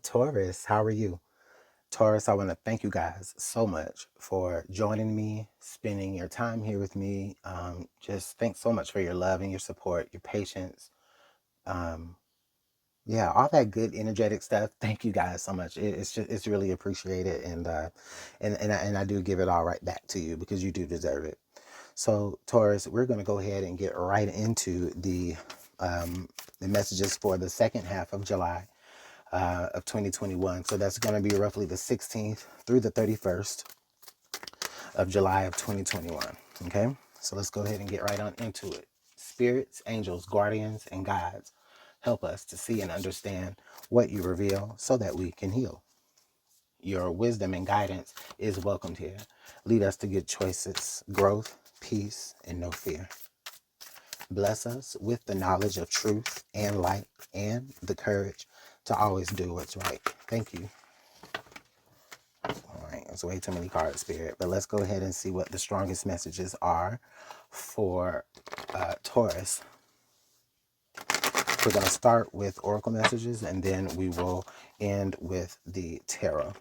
Taurus, how are you? Taurus, I want to thank you guys so much for joining me, spending your time here with me. Just thanks so much for your love and your support, your patience. Um, yeah, all that good energetic stuff. Thank you guys so much. It's really appreciated, and I do give it all right back to you because you do deserve it. So Taurus, we're going to go ahead and get right into the messages for the second half of July of 2021. So that's going to be roughly the 16th through the 31st of July of 2021. Okay, so let's go ahead and get right on into it. Spirits, angels, guardians, and guides help us to see and understand what you reveal so that we can heal. Your wisdom and guidance is welcomed here. Lead us to good choices, growth, peace, and no fear. Bless us with the knowledge of truth and light and the courage to always do what's right. Thank you. All right, it's way too many cards, Spirit. But let's go ahead and see what the strongest messages are for Taurus. We're going to start with oracle messages, and then we will end with the tarot.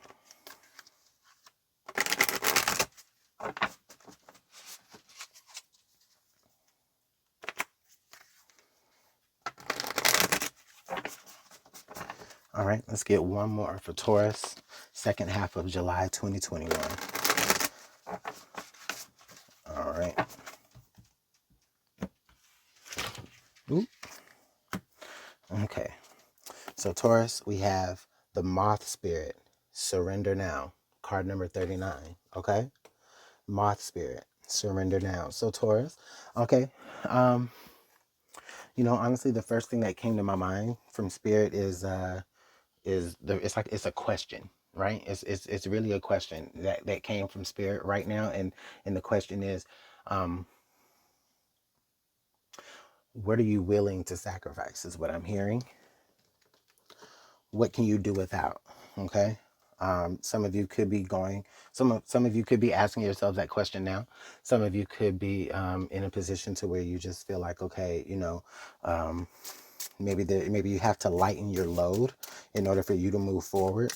All right, let's get one more for Taurus, second half of July 2021. All right. Oop. Okay. So Taurus, we have the Moth Spirit, Surrender Now, card number 39. Okay. Moth Spirit, Surrender Now. So Taurus, okay. Honestly, the first thing that came to my mind from Spirit it's a question, right? It's really a question that came from Spirit right now, and the question is, what are you willing to sacrifice? Is what I'm hearing. What can you do without? Okay. Some of you could be some of you could be asking yourselves that question now. Some of you could be in a position to where you just feel like, okay, maybe you have to lighten your load in order for you to move forward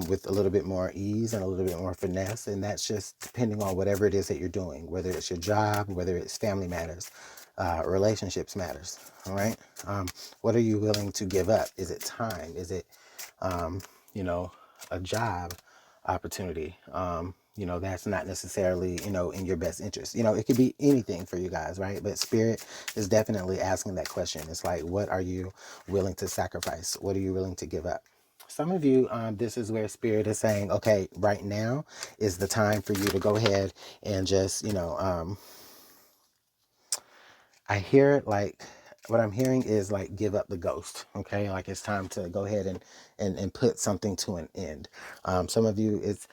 with a little bit more ease and a little bit more finesse. And that's just depending on whatever it is that you're doing, whether it's your job, whether it's family matters, relationships matters. All right. What are you willing to give up? Is it time? Is it, a job opportunity? That's not necessarily, in your best interest. It could be anything for you guys, right? But Spirit is definitely asking that question. It's like, what are you willing to sacrifice? What are you willing to give up? Some of you, this is where Spirit is saying, okay, right now is the time for you to go ahead and just, I hear it like, what I'm hearing is like, give up the ghost. Okay. Like it's time to go ahead and put something to an end. Some of you, it's,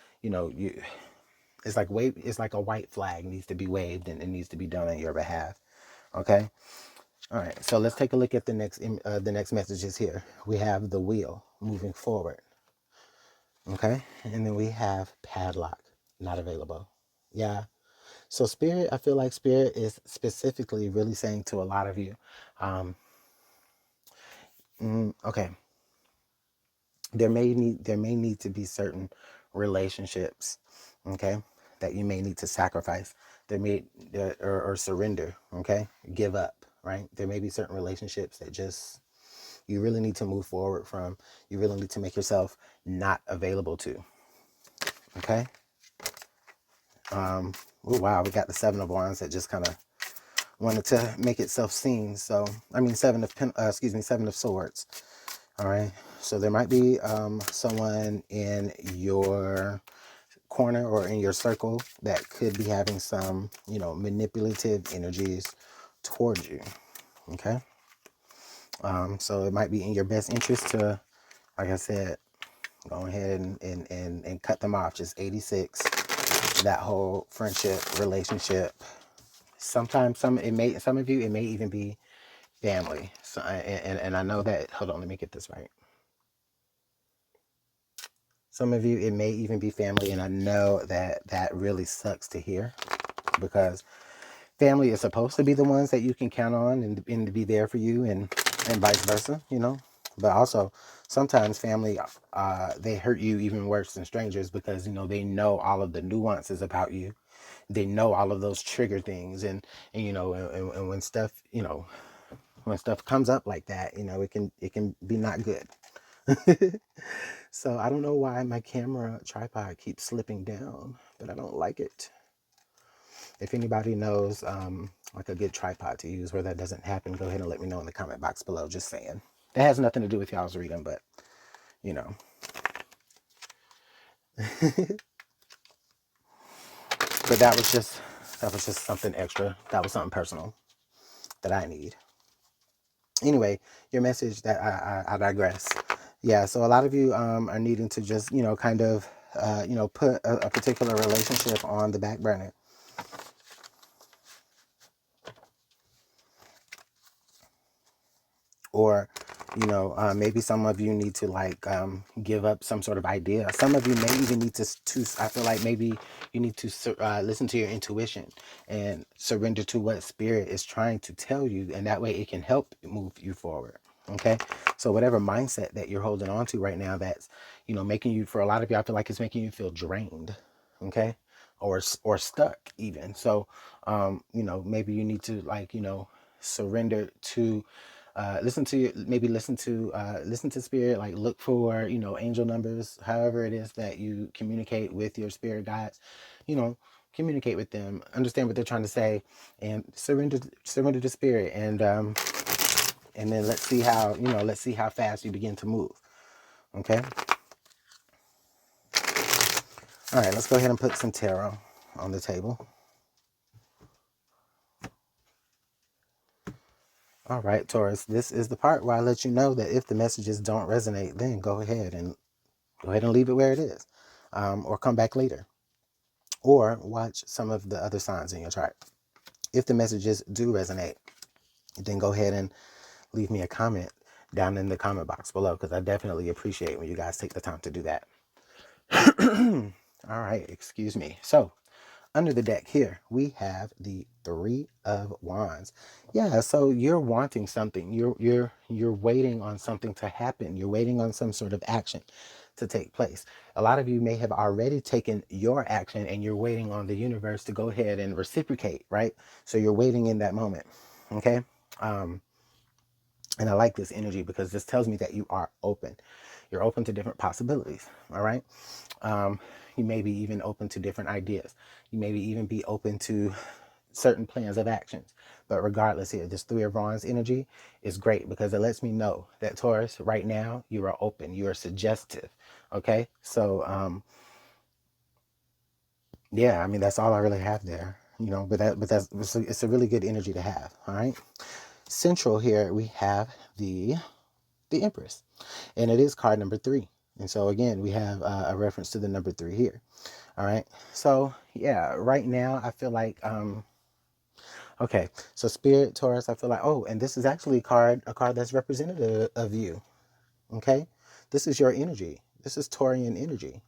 it's like it's like a white flag needs to be waved and it needs to be done on your behalf. Okay. All right. So let's take a look at the next messages here. We have the wheel moving forward. Okay. And then we have padlock, not available. Yeah. So Spirit, I feel like Spirit is specifically really saying to a lot of you, okay, there may need to be certain relationships, okay, that you may need to sacrifice. There may or surrender, okay, give up, right? There may be certain relationships that just you really need to move forward from. You really need to make yourself not available to. Okay. Oh wow, we got the Seven of Wands that just kind of wanted to make itself seen. So I mean, Seven of Swords. All right. So there might be someone in your corner or in your circle that could be having some, manipulative energies towards you. Okay. So it might be in your best interest to, like I said, go ahead and cut them off. Just 86. That whole friendship, relationship. Sometimes some of you, it may even be family. So and I know that, hold on, let me get this right. Some of you, it may even be family, and I know that really sucks to hear, because family is supposed to be the ones that you can count on and to be there for you, and vice versa, But also, sometimes family, they hurt you even worse than strangers because, they know all of the nuances about you. They know all of those trigger things. And when stuff, when stuff comes up like that, it can be not good. So I don't know why my camera tripod keeps slipping down, but I don't like it. If anybody knows like a good tripod to use where that doesn't happen, go ahead and let me know in the comment box below. Just saying. That has nothing to do with y'all's reading, but you know. But that was just something extra. That was something personal that I need. Anyway, your message that I digress. Yeah, so a lot of you are needing to just, kind of, put a particular relationship on the back burner. Or, maybe some of you need to like give up some sort of idea. Some of you may even need to I feel like maybe you need to listen to your intuition and surrender to what spirit is trying to tell you. And that way it can help move you forward. Okay. So whatever mindset that you're holding on to right now, that's, making you, for a lot of you, I feel like it's making you feel drained. Okay. Or stuck even. So, maybe you need to like, surrender to listen to spirit, like look for angel numbers, however it is that you communicate with your spirit guides. you know Communicate with them, understand what they're trying to say, and surrender to spirit, and then let's see how fast you begin to move. Okay. All right, let's go ahead and put some tarot on the table. All right, Taurus, this is the part where I let you know that if the messages don't resonate, then go ahead and leave it where it is, or come back later, or watch some of the other signs in your chart. If the messages do resonate, then go ahead and leave me a comment down in the comment box below, because I definitely appreciate when you guys take the time to do that. All right, excuse me. So, under the deck here, we have the Three of Wands. Yeah, so you're wanting something. You're waiting on something to happen. You're waiting on some sort of action to take place. A lot of you may have already taken your action and you're waiting on the universe to go ahead and reciprocate, right? So you're waiting in that moment. Okay? And I like this energy because this tells me that you are open. You're open to different possibilities. All right. You may be even open to different ideas. You may even be open to certain plans of actions. But regardless here, this Three of Wands energy is great because it lets me know that, Taurus, right now you are open. You are suggestive. Okay. So, yeah, I mean, that's all I really have there, it's a really good energy to have. All right. Central here, we have the Empress, and it is card number 3. And so again, we have a reference to the number 3 here. All right. So yeah, right now I feel like, okay. So Spirit, Taurus, I feel like, oh, and this is actually a card that's representative of you. Okay. This is your energy. This is Taurian energy.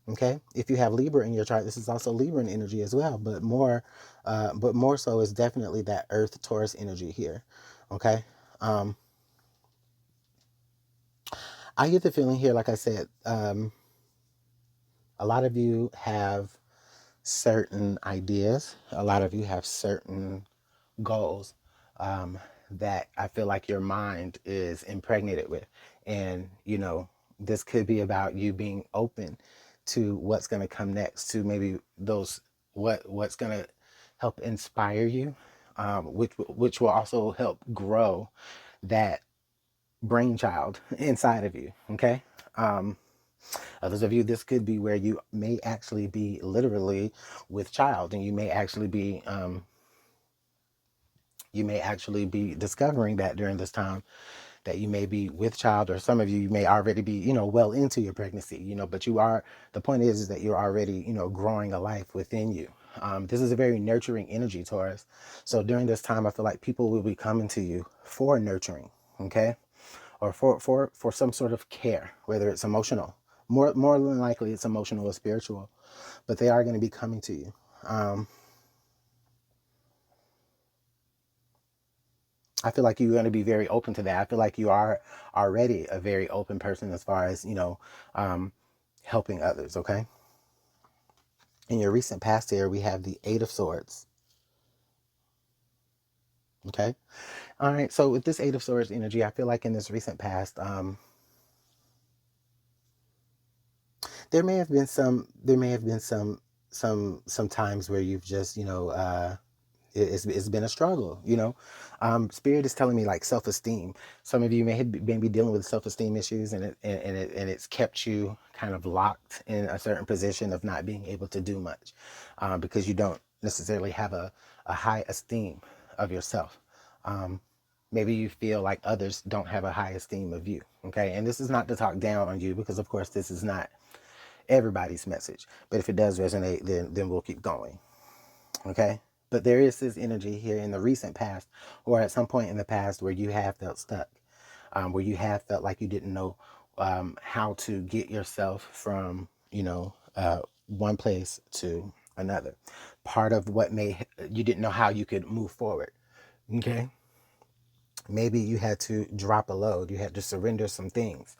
Okay. If you have Libra in your chart, this is also Libran energy as well, but more so is definitely that Earth Taurus energy here. Okay. I get the feeling here, like I said, a lot of you have certain ideas. A lot of you have certain goals that I feel like your mind is impregnated with. And, this could be about you being open to what's going to come next, to maybe what's going to help inspire you, which will also help grow that brainchild inside of you. Okay. Others of you, this could be where you may actually be literally with child, and you may actually be discovering that during this time that you may be with child, or some of you may already be, well into your pregnancy, but the point is that you're already, growing a life within you. This is a very nurturing energy, Taurus. So during this time, I feel like people will be coming to you for nurturing, okay? Or for some sort of care, whether it's emotional. More than likely it's emotional or spiritual, but they are going to be coming to you. I feel like you're going to be very open to that. I feel like you are already a very open person as far as, um, helping others, okay? In your recent past here, we have the Eight of Swords, okay? All right, so with this Eight of Swords energy, I feel like in this recent past, there may have been some times where you've just, it's been a struggle, Spirit is telling me like self-esteem. Some of you may be dealing with self-esteem issues, and it's kept you kind of locked in a certain position of not being able to do much, because you don't necessarily have a high esteem of yourself. Maybe you feel like others don't have a high esteem of you. Okay. And this is not to talk down on you, because of course this is not everybody's message. But if it does resonate, then we'll keep going. Okay. But there is this energy here in the recent past, or at some point in the past, where you have felt stuck, where you have felt like you didn't know how to get yourself from, one place to another. Part of what you didn't know how you could move forward. Okay. Maybe you had to drop a load. You had to surrender some things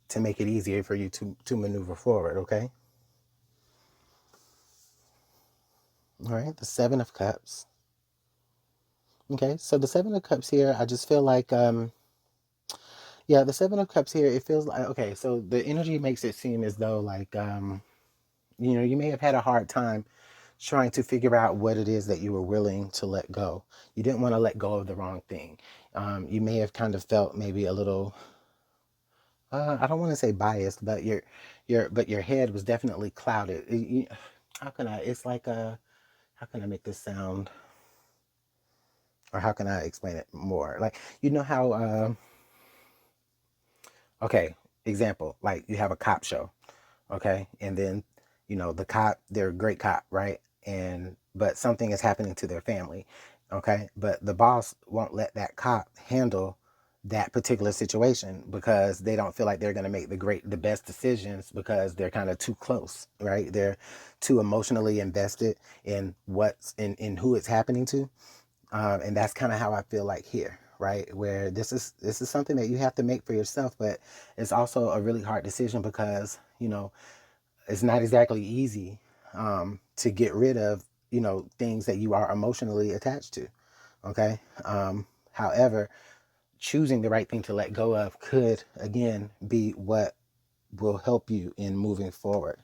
to make it easier for you to maneuver forward. Okay. All right. The Seven of Cups. Okay. So the Seven of Cups here, I just feel like, yeah, the Seven of Cups here, it feels like, okay, so the energy makes it seem as though like, you may have had a hard time trying to figure out what it is that you were willing to let go. You didn't want to let go of the wrong thing. You may have kind of felt maybe a little, I don't want to say biased, but your head was definitely clouded. How can I? It's like how can I make this sound, or how can I explain it more? Like, how, okay, example, like you have a cop show, okay, and then the cop, they're a great cop, right? But something is happening to their family, okay, but the boss won't let that cop handle that particular situation because they don't feel like they're going to make the best decisions, because they're kind of too close, right? They're too emotionally invested in in who it's happening to. And that's kind of how I feel like here, right? Where this is something that you have to make for yourself, but it's also a really hard decision, because it's not exactly easy, to get rid of things that you are emotionally attached to. Okay. However, choosing the right thing to let go of could again be what will help you in moving forward.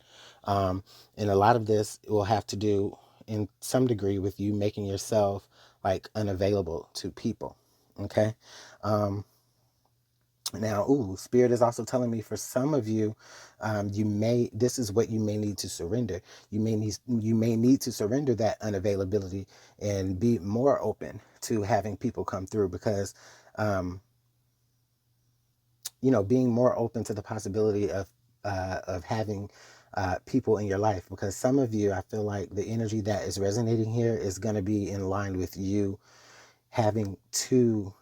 And a lot of this will have to do in some degree with you making yourself like unavailable to people. Okay. Um, Now, Spirit is also telling me for some of you, this is what you may need to surrender. You may need to surrender that unavailability and be more open to having people come through, because, um, being more open to the possibility of having people in your life, because some of you, I feel like the energy that is resonating here is going to be in line with you having to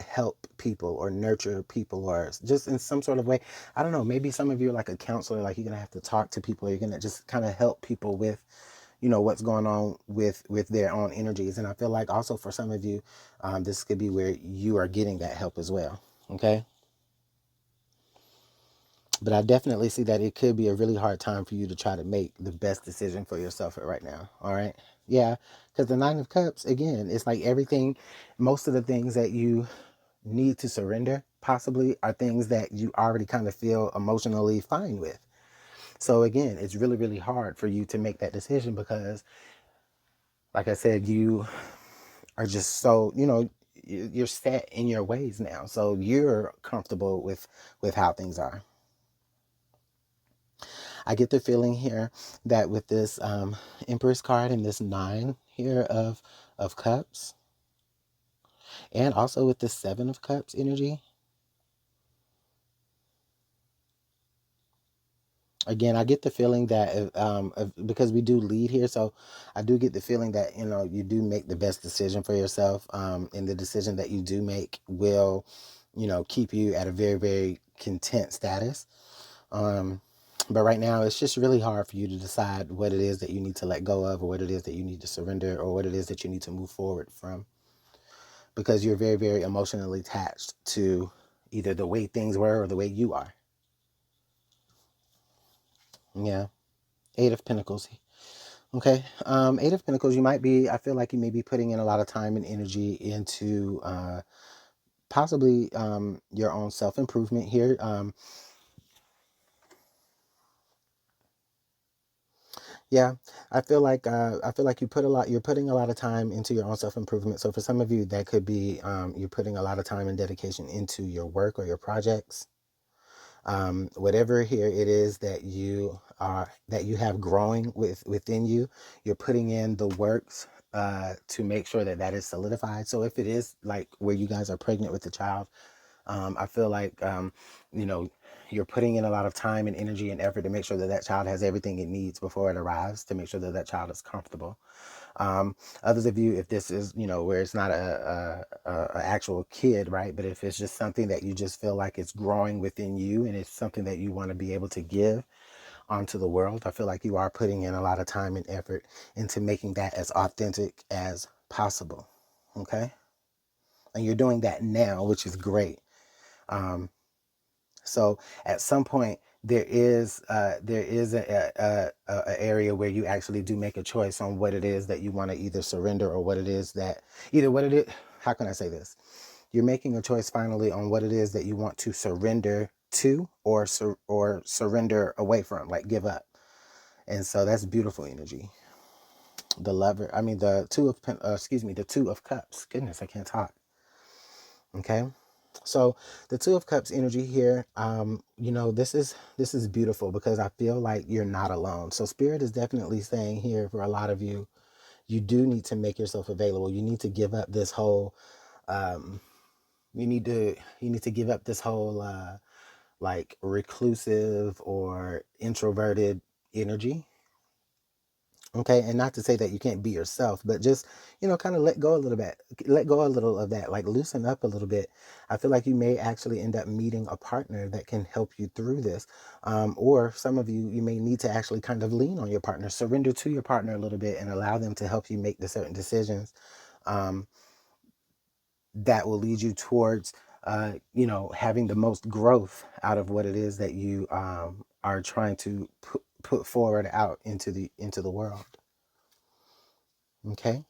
help people or nurture people, or just in some sort of way. I don't know, maybe some of you are like a counselor, like you're gonna have to talk to people, you're gonna just kind of help people with what's going on with their own energies. And I feel like also for some of you, this could be where you are getting that help as well. Okay. But I definitely see that it could be a really hard time for you to try to make the best decision for yourself right now. All right. Yeah. Because the Nine of Cups, again, it's like everything, most of the things that you need to surrender possibly are things that you already kind of feel emotionally fine with. So again, it's really, really hard for you to make that decision, because like I said, you are just so, you're set in your ways now. So you're comfortable with how things are. I get the feeling here that with this Empress card and this nine here of cups, and also with the Seven of Cups energy, again, I get the feeling that because we do lead here, so I do get the feeling that you do make the best decision for yourself, and the decision that you do make will, keep you at a very, very content status. Um, but right now, it's just really hard for you to decide what it is that you need to let go of, or what it is that you need to surrender, or what it is that you need to move forward from. because you're very, very emotionally attached to either the way things were or the way you are. Yeah. Eight of Pentacles. Okay. Eight of Pentacles, I feel like you may be putting in a lot of time and energy into possibly your own self-improvement here. Yeah, I feel like you're putting a lot of time into your own self-improvement. So for some of you, that could be you're putting a lot of time and dedication into your work or your projects. Whatever here it is that you have growing within you, you're putting in the works to make sure that that is solidified. So if it is like where you guys are pregnant with the child, I feel like you know, you're putting in a lot of time and energy and effort to make sure that that child has everything it needs before it arrives, to make sure that that child is comfortable. Others of you, if this is, where it's not a actual kid, right? But if it's just something that you just feel like it's growing within you and it's something that you want to be able to give onto the world, I feel like you are putting in a lot of time and effort into making that as authentic as possible. Okay. And you're doing that now, which is great. So at some point there is a area where you actually do make a choice on what it is that you want to either surrender or what it is that either what it is. How can I say this? You're making a choice finally on what it is that you want to surrender to or surrender away from, like give up. And so that's beautiful energy. The lover, I mean the the Two of Cups. Goodness, I can't talk. Okay. So the Two of Cups energy here, this is beautiful because I feel like you're not alone. So Spirit is definitely saying here for a lot of you, you do need to make yourself available. You need to give up this whole, um, you need to give up this whole like reclusive or introverted energy. Okay, and not to say that you can't be yourself, but just, kind of let go a little of that, like loosen up a little bit. I feel like you may actually end up meeting a partner that can help you through this. Or some of you may need to actually kind of lean on your partner, surrender to your partner a little bit and allow them to help you make the certain decisions um, that will lead you towards, having the most growth out of what it is that you are trying to put forward out into the world. Okay.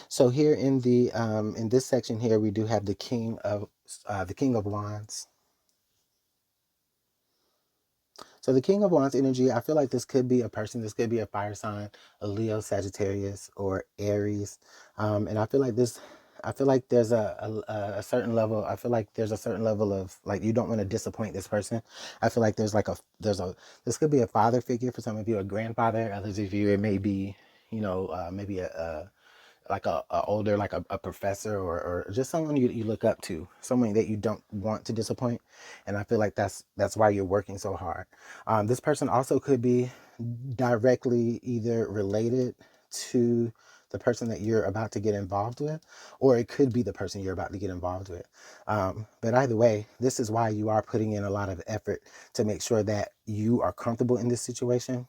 So here in this section here, we do have the King of Wands. So the King of Wands energy, I feel like this could be a person, this could be a fire sign, a Leo, Sagittarius, or Aries. And I feel like there's a certain level. I feel like there's a certain level of like you don't want to disappoint this person. I feel like this could be a father figure for some of you, a grandfather. Others of you, it may be, maybe like a older, like a professor or just someone you look up to, someone that you don't want to disappoint. And I feel like that's why you're working so hard. This person also could be directly either related to the person that you're about to get involved with, or it could be the person you're about to get involved with. But either way, this is why you are putting in a lot of effort to make sure that you are comfortable in this situation,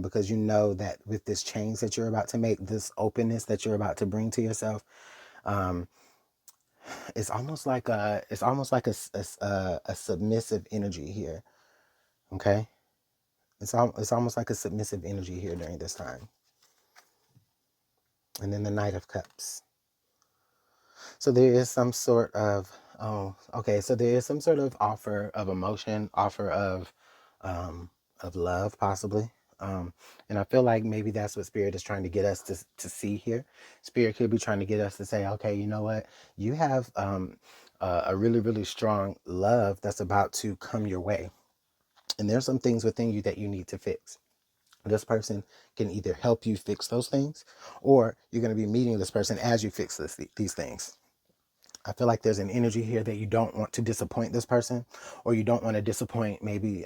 because you know that with this change that you're about to make, this openness that you're about to bring to yourself, um, it's almost like a submissive energy here. Okay, it's almost like a submissive energy here during this time. And then the Knight of Cups. So there is some sort of so there is some sort of offer of emotion, offer of love, possibly. And I feel like maybe that's what Spirit is trying to get us to see here. Spirit could be trying to get us to say, okay, you know what? You have a really, really strong love that's about to come your way. And there's some things within you that you need to fix. This person can either help you fix those things, or you're going to be meeting this person as you fix these things. I feel like there's an energy here that you don't want to disappoint this person, or you don't want to disappoint maybe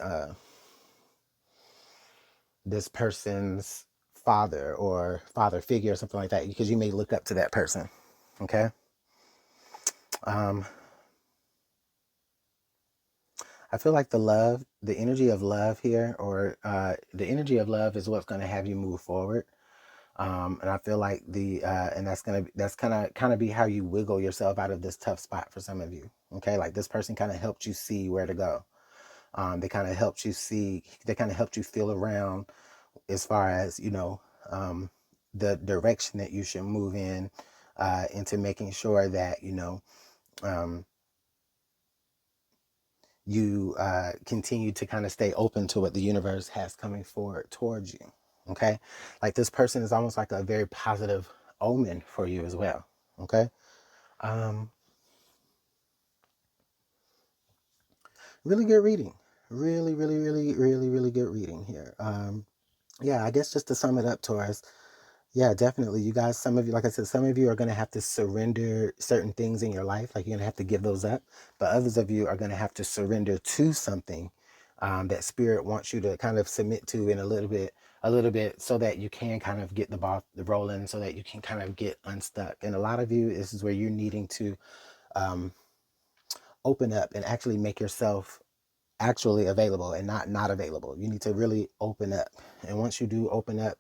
this person's father or father figure or something like that, because you may look up to that person. Okay. Um, I feel like the energy of love here, or the energy of love is what's going to have you move forward. And I feel like and that's kind of be how you wiggle yourself out of this tough spot for some of you. Okay, like this person kind of helped you see where to go. They kind of helped you feel around as far as, the direction that you should move in, into making sure that, um, you continue to kind of stay open to what the universe has coming forward towards you. Okay. Like this person is almost like a very positive omen for you as well. Okay. Um, really good reading. Really, really, really, really, really good reading here. Yeah, I guess just to sum it up, Taurus, yeah, definitely. You guys, some of you, like I said, some of you are going to have to surrender certain things in your life. Like you're going to have to give those up. But others of you are going to have to surrender to something that spirit wants you to kind of submit to in a little bit so that you can kind of get the ball rolling, so that you can kind of get unstuck. And a lot of you, this is where you're needing to um, open up and actually make yourself actually available and not available. You need to really open up. And once you do open up,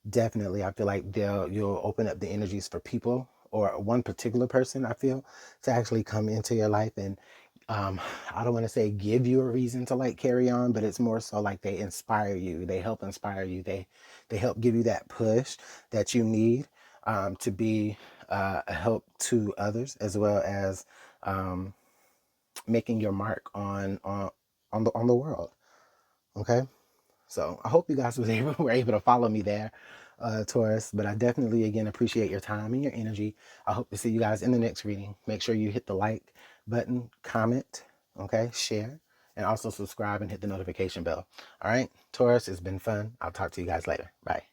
definitely, I feel like you'll open up the energies for people or one particular person, I feel, to actually come into your life and I don't want to say give you a reason to like carry on, but it's more so like they inspire you. They help inspire you. They help give you that push that you need to be a help to others, as well as um, making your mark on the world. Okay. So I hope you guys were able to follow me there, Taurus. But I definitely, again, appreciate your time and your energy. I hope to see you guys in the next reading. Make sure you hit the like button, comment, okay, share, and also subscribe and hit the notification bell. All right, Taurus, it's been fun. I'll talk to you guys later. Bye.